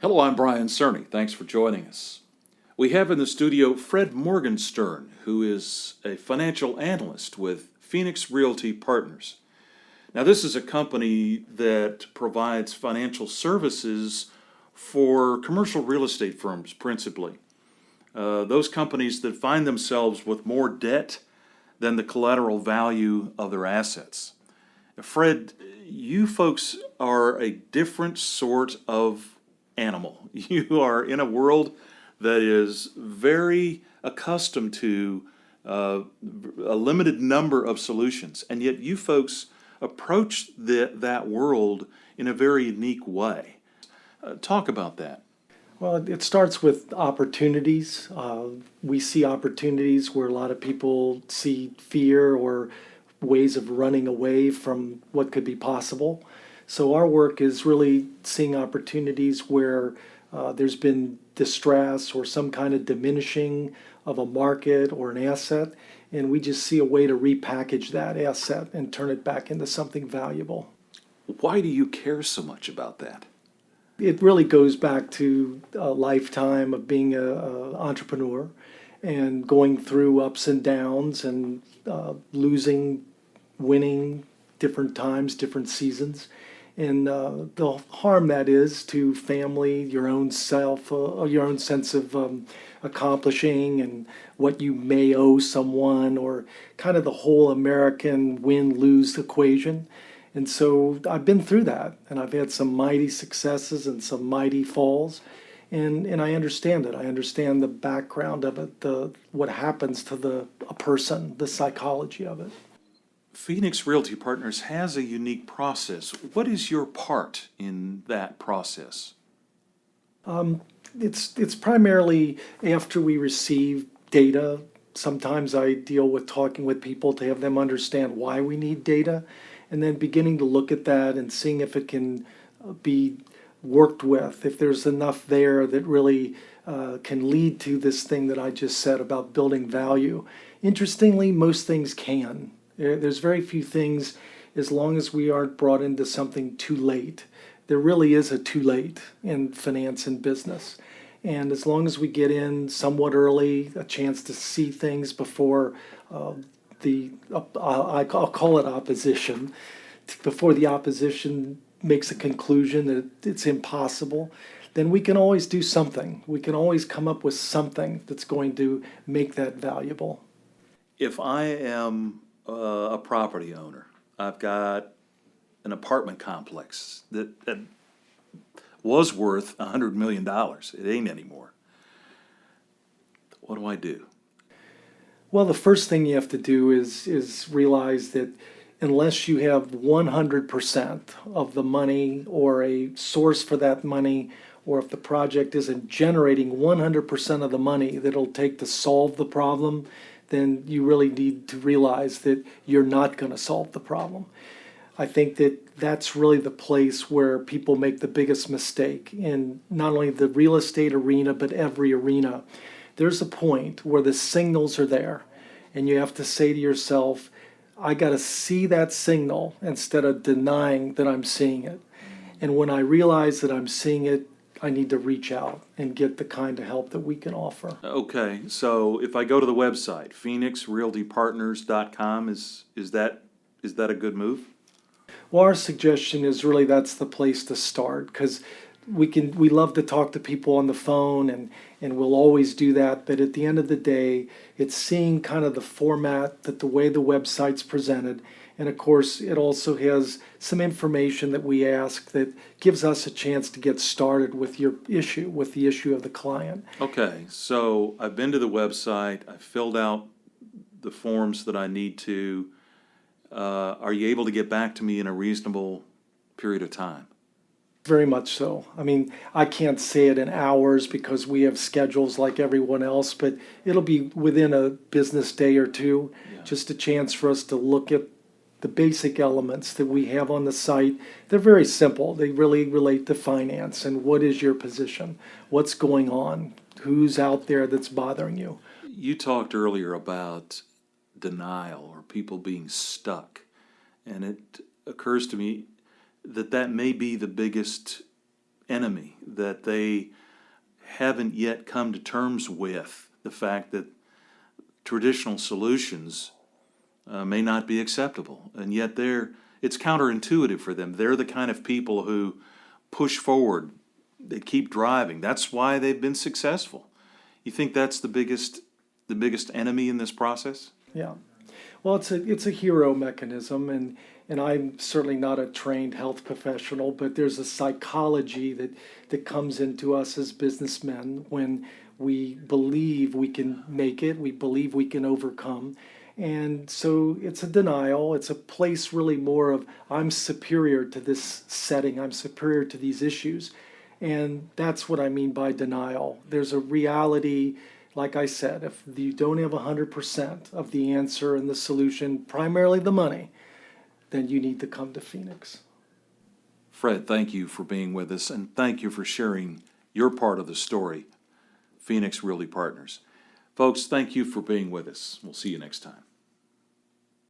Hello, I'm Brian Cerny. Thanks for joining us. We have in the studio Fred Morganstern, who is a financial analyst with Phoenix Realty Partners. Now, this is a company that provides financial services for commercial real estate firms principally. Those companies that find themselves with more debt than the collateral value of their assets. Fred, you folks are a different sort of animal. You are in a world that is very accustomed to a limited number of solutions, and yet you folks approach that world in a very unique way. Talk about that. Well, it starts with opportunities. We see opportunities where a lot of people see fear or ways of running away from what could be possible. So our work is really seeing opportunities where there's been distress or some kind of diminishing of a market or an asset, and we just see a way to repackage that asset and turn it back into something valuable. Why do you care so much about that? It really goes back to a lifetime of being an entrepreneur and going through ups and downs and losing, winning, different times, different seasons. And the harm that is to family, your own self, your own sense of accomplishing and what you may owe someone, or kind of the whole American win-lose equation. And so I've been through that, and I've had some mighty successes and some mighty falls, and I understand it. I understand the background of it, what happens to a person, the psychology of it. Phoenix Realty Partners has a unique process. What is your part in that process? It's primarily after we receive data. Sometimes I deal with talking with people to have them understand why we need data, and then beginning to look at that and seeing if it can be worked with, if there's enough there that really can lead to this thing that I just said about building value. Interestingly, most things can. There's very few things, as long as we aren't brought into something too late. There really is a too late in finance and business. And as long as we get in somewhat early, a chance to see things before I'll call it opposition, before the opposition makes a conclusion that it's impossible, then we can always do something. We can always come up with something that's going to make that valuable. If I am a property owner, I've got an apartment complex that was worth $100 million. It ain't anymore. What do I do? Well, the first thing you have to do is realize that unless you have 100% of the money or a source for that money, or if the project isn't generating 100% of the money that it'll take to solve the problem, then you really need to realize that you're not going to solve the problem. I think that that's really the place where people make the biggest mistake in not only the real estate arena, but every arena. There's a point where the signals are there, and you have to say to yourself, I got to see that signal instead of denying that I'm seeing it. And when I realize that I'm seeing it, I need to reach out and get the kind of help that we can offer. Okay, so if I go to the website, phoenixrealtypartners.com, is that a good move? Well, our suggestion is really that's the place to start, because we love to talk to people on the phone, and we'll always do that. But at the end of the day, it's seeing kind of the format, that the way the website's presented. And of course, it also has some information that we ask that gives us a chance to get started with your issue, with the issue of the client. Okay, so I've been to the website, I've filled out the forms that I need to. Are you able to get back to me in a reasonable period of time? Very much so. I mean, I can't say it in hours because we have schedules like everyone else, but it'll be within a business day or two. Yeah. Just a chance for us to look at the basic elements that we have on the site. They're very simple. They really relate to finance and what is your position, what's going on, who's out there that's bothering you. You talked earlier about denial or people being stuck, and it occurs to me that may be the biggest enemy, that they haven't yet come to terms with the fact that traditional solutions may not be acceptable, and yet it's counterintuitive for them. They're the kind of people who push forward. They keep driving. That's why they've been successful. You think that's the biggest enemy in this process? Yeah. Well, it's a hero mechanism, and I'm certainly not a trained health professional, but there's a psychology that comes into us as businessmen when we believe we can make it, we believe we can overcome. And so it's a denial. It's a place really more of, I'm superior to this setting, I'm superior to these issues. And that's what I mean by denial. There's a reality, like I said, if you don't have 100% of the answer and the solution, primarily the money, then you need to come to Phoenix. Fred, thank you for being with us, and thank you for sharing your part of the story, Phoenix Realty Partners. Folks, thank you for being with us. We'll see you next time.